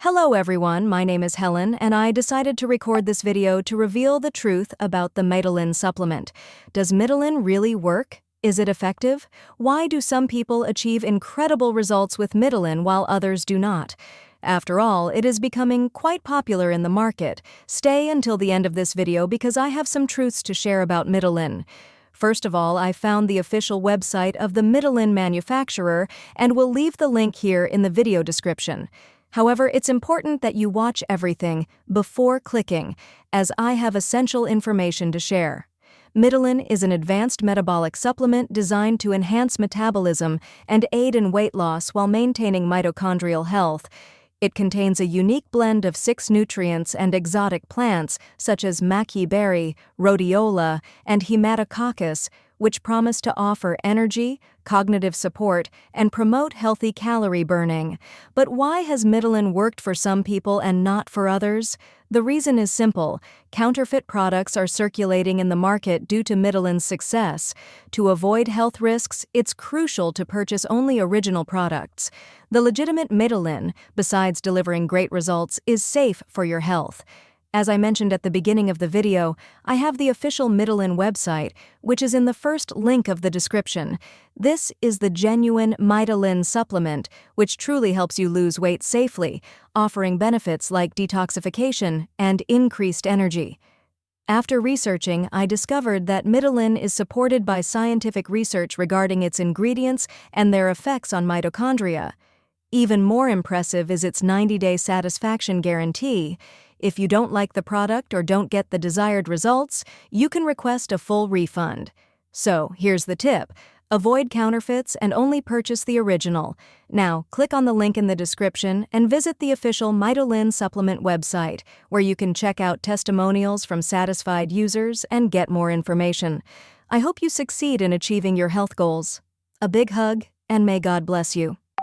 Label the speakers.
Speaker 1: Hello everyone, my name is Helen, and I decided to record this video to reveal the truth about the Mitolyn supplement. Does Mitolyn really work? Is it effective? Why do some people achieve incredible results with Mitolyn while others do not? After all, it is becoming quite popular in the market. Stay until the end of this video because I have some truths to share about Mitolyn. First of all, I found the official website of the Mitolyn manufacturer and will leave the link here in the video description. However, it's important that you watch everything before clicking, as I have essential information to share. Mitolyn is an advanced metabolic supplement designed to enhance metabolism and aid in weight loss while maintaining mitochondrial health. It contains a unique blend of 6 nutrients and exotic plants such as Maqui Berry, Rhodiola, and Haematococcus, which promise to offer energy, cognitive support, and promote healthy calorie burning. But why has Mitolyn worked for some people and not for others? The reason is simple. Counterfeit products are circulating in the market due to Mitolyn's success. To avoid health risks, it's crucial to purchase only original products. The legitimate Mitolyn, besides delivering great results, is safe for your health. As I mentioned at the beginning of the video, I have the official Mitolyn website, which is in the first link of the description. This is the genuine Mitolyn supplement, which truly helps you lose weight safely, offering benefits like detoxification and increased energy. After researching, I discovered that Mitolyn is supported by scientific research regarding its ingredients and their effects on mitochondria. Even more impressive is its 90-day satisfaction guarantee. If you don't like the product or don't get the desired results, you can request a full refund. So, here's the tip. Avoid counterfeits and only purchase the original. Now, click on the link in the description and visit the official Mitolyn supplement website, where you can check out testimonials from satisfied users and get more information. I hope you succeed in achieving your health goals. A big hug, and may God bless you.